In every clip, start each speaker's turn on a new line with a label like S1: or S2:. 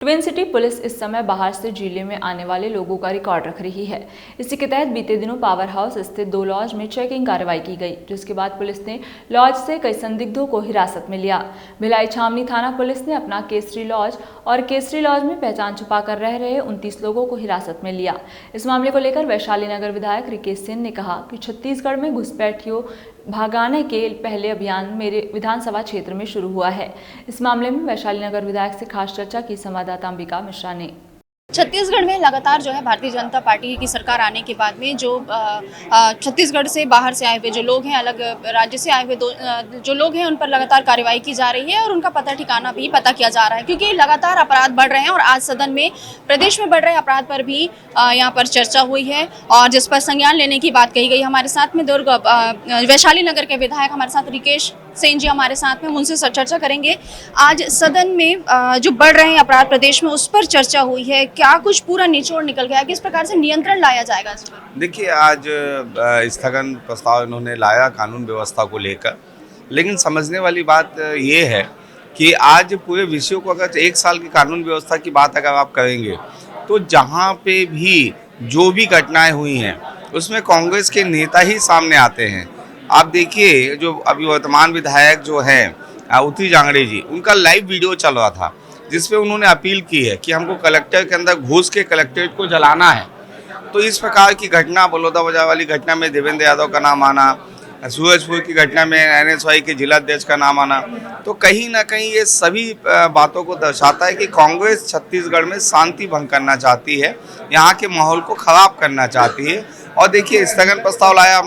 S1: Twin city police इस समय बाहर से जिले में आने वाले लोगों का रिकॉर्ड रख रही है। इसी के तहत बीते दिनों पावर हाउस स्थित 2 लॉज में चेकिंग कार्रवाई की गई, जिसके बाद पुलिस ने लॉज से कई संदिग्धों को हिरासत में लिया। भिलाई छावनी थाना पुलिस ने अपना केसरी लॉज और केसरी लॉज में पहचान छुपाकर रह रहे 29 लोगों को हिरासत में लिया। इस मामले को लेकर वैशाली नगर विधायक रिकेश सेन ने कहा कि छत्तीसगढ़ में घुसपैठियों भागाने के पहले अभियान मेरे विधानसभा क्षेत्र में शुरू हुआ है। इस मामले में वैशाली नगर विधायक से खास चर्चा की संवाददाता अंबिका मिश्रा ने।
S2: छत्तीसगढ़ में लगातार जो है भारतीय जनता पार्टी की सरकार आने के बाद में जो छत्तीसगढ़ से बाहर से आए हुए जो लोग हैं, अलग राज्य से आए हुए जो लोग हैं, उन पर लगातार कार्रवाई की जा रही है और उनका पता ठिकाना भी पता किया जा रहा है, क्योंकि लगातार अपराध बढ़ रहे हैं। और आज सदन में प्रदेश में बढ़ रहे अपराध पर भी यहाँ पर चर्चा हुई है और जिस पर संज्ञान लेने की बात कही गई। हमारे साथ में दुर्ग वैशाली नगर के विधायक हमारे साथ रिकेश सेन जी हमारे साथ में, उनसे चर्चा करेंगे। आज सदन में जो बढ़ रहे हैं अपराध प्रदेश में, उस पर चर्चा हुई है। क्या कुछ पूरा निचोड़ निकल गया, किस प्रकार से नियंत्रण लाया जाएगा इस पर?
S3: देखिए, आज स्थगन प्रस्ताव इन्होंने लाया कानून व्यवस्था को लेकर, लेकिन समझने वाली बात ये है कि आज पूरे विषयों को अगर 1 साल की कानून व्यवस्था की बात अगर आप करेंगे तो जहाँ पे भी जो भी घटनाएं हुई हैं उसमें कांग्रेस के नेता ही सामने आते हैं। आप देखिए, जो अभी वर्तमान विधायक जो हैं उथी जांगड़े जी, उनका लाइव वीडियो चल रहा था जिसपे उन्होंने अपील की है कि हमको कलेक्टर के अंदर घुस के कलेक्ट्रेट को जलाना है। तो इस प्रकार की घटना, बलौदा बाजार वाली घटना में देवेंद्र यादव का नाम आना, सूरजपुर की घटना में NSY के जिलाध्यक्ष का नाम आना, तो कहीं ना कहीं ये सभी बातों को दर्शाता है कि कांग्रेस छत्तीसगढ़ में शांति भंग करना चाहती है, यहाँ के माहौल को खराब करना चाहती है। और देखिए, स्थगन प्रस्ताव लाया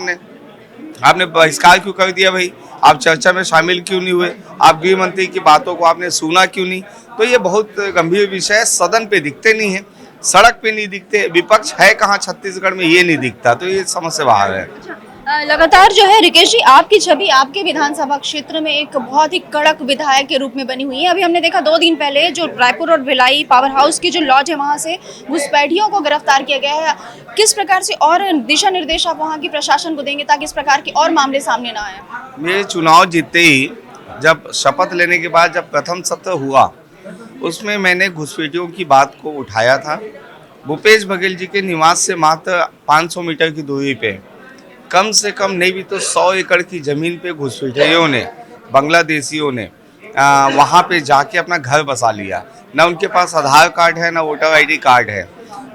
S3: आपने बहिष्कार क्यों कर दिया भाई? आप चर्चा में शामिल क्यों नहीं हुए? आप गृह मंत्री की बातों को आपने सुना क्यों नहीं? तो ये बहुत गंभीर विषय है। सदन पे दिखते नहीं है, सड़क पे नहीं दिखते, विपक्ष है कहाँ छत्तीसगढ़ में ये नहीं दिखता, तो ये समझ से बाहर है।
S2: लगातार जो है रिकेश जी, आपकी छवि आपके विधानसभा क्षेत्र में एक बहुत ही कड़क विधायक के रूप में बनी हुई है। अभी हमने देखा 2 दिन पहले जो रायपुर और भिलाई पावर हाउस की जो लॉज है, वहां से घुसपैठियों को गिरफ्तार किया गया है। किस प्रकार से और दिशा निर्देश आप वहां की प्रशासन को देंगे ताकि इस प्रकार के और मामले सामने ना आए?
S3: मेरे चुनाव जीतते ही जब शपथ लेने के बाद जब प्रथम सत्र हुआ, उसमें मैंने घुसपैठियों की बात को उठाया था। भूपेश बघेल जी के निवास से मात्र 500 मीटर की दूरी पे, कम से कम नहीं भी तो 100 एकड़ की ज़मीन पे घुसपैठियों ने, बांग्लादेशियों ने वहाँ पे जाके अपना घर बसा लिया। ना उनके पास आधार कार्ड है, ना वोटर ID कार्ड है,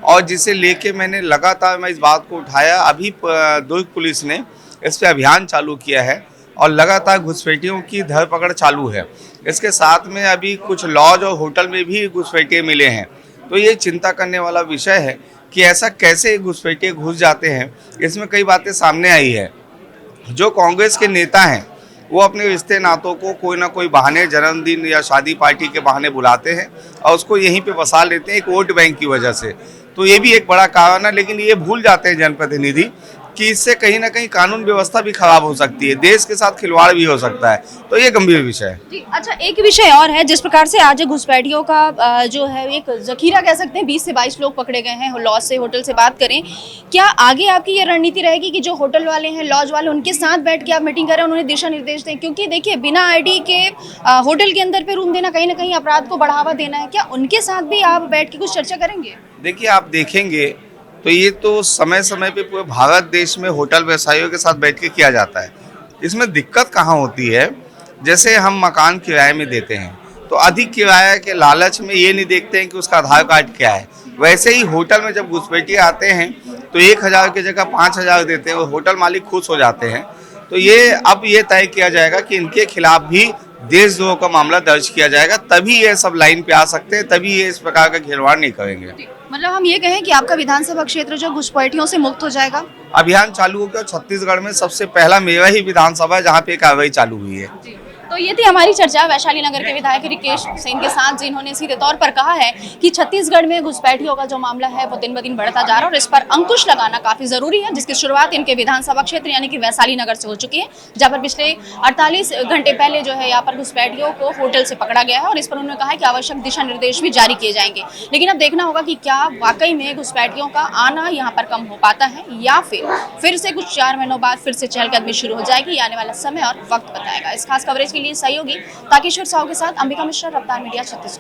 S3: और जिसे लेके मैंने लगातार मैं इस बात को उठाया। अभी दुर्ग पुलिस ने इस पर अभियान चालू किया है और लगातार घुसपैठियों की धरपकड़ चालू है। इसके साथ में अभी कुछ लॉज और होटल में भी घुसपैठिए मिले हैं। तो ये चिंता करने वाला विषय है कि ऐसा कैसे घुसपैठिए घुस जाते हैं। इसमें कई बातें सामने आई है। जो कांग्रेस के नेता हैं वो अपने रिश्ते नातों को कोई ना कोई बहाने, जन्मदिन या शादी पार्टी के बहाने बुलाते हैं और उसको यहीं पे बसा लेते हैं एक वोट बैंक की वजह से। तो ये भी एक बड़ा कारण है, लेकिन ये भूल जाते हैं जनप्रतिनिधि कि इससे कहीं ना कहीं कानून व्यवस्था भी खराब हो सकती है, देश के साथ खिलवाड़ भी हो सकता है। तो ये गंभीर विषय है
S2: जी। अच्छा, एक विषय और है, जिस प्रकार से आज घुसपैठियों का जो है एक जखीरा कह सकते हैं, 20 से 22 लोग पकड़े गए हैं लॉज से। होटल से बात करें, क्या आगे आपकी ये रणनीति रहेगी कि जो होटल वाले हैं, लॉज वाले, उनके साथ बैठ के आप मीटिंग करें, उन्हें दिशा निर्देश दें? क्योंकि देखिए, बिना ID के होटल के अंदर पे रूम देना कहीं ना कहीं अपराध को बढ़ावा देना है। क्या उनके साथ भी आप बैठ के कुछ चर्चा करेंगे?
S3: देखिए, आप देखेंगे तो ये तो समय समय पे पूरे भारत देश में होटल व्यवसायियों के साथ बैठ के किया जाता है। इसमें दिक्कत कहाँ होती है, जैसे हम मकान किराए में देते हैं तो अधिक किराया के लालच में ये नहीं देखते हैं कि उसका आधार कार्ड क्या है। वैसे ही होटल में जब घुसपैठिए आते हैं तो 1000 की जगह 5000 देते हैं और होटल मालिक खुश हो जाते हैं। तो ये अब ये तय किया जाएगा कि इनके खिलाफ भी देशद्रोह का मामला दर्ज किया जाएगा, तभी ये सब लाइन पे आ सकते हैं, तभी ये इस प्रकार का खिलवाड़ नहीं करेंगे।
S2: मतलब हम ये कहें कि आपका विधानसभा क्षेत्र जो घुसपैठियों से मुक्त हो जाएगा?
S3: अभियान चालू हो गया। छत्तीसगढ़ में सबसे पहला मेरा ही विधानसभा है जहाँ पे कार्रवाई चालू हुई है।
S2: तो ये थी हमारी चर्चा वैशाली नगर के विधायक रिकेश सेन के साथ, जिन्होंने सीधे तौर पर कहा है कि छत्तीसगढ़ में घुसपैठियों का जो मामला है वो दिन ब दिन बढ़ता जा रहा है और इस पर अंकुश लगाना काफी जरूरी है, जिसकी शुरुआत इनके विधानसभा क्षेत्र यानी कि वैशाली नगर से हो चुकी है, जहाँ पर पिछले 48 घंटे पहले जो है यहाँ पर घुसपैठियों को होटल से पकड़ा गया है और इस पर उन्होंने कहा है कि आवश्यक दिशा निर्देश भी जारी किए जाएंगे। लेकिन अब देखना होगा कि क्या वाकई में घुसपैठियों का आना यहाँ पर कम हो पाता है या फिर से कुछ 4 महीनों बाद फिर से चहलकदमी शुरू हो जाएगी। आने वाला समय और वक्त बताएगा। इस खास कवरेज के लिए सहयोगी ताकेश्वर साहू के साथ अंबिका मिश्रा, रफ्तार मीडिया, छत्तीसगढ़।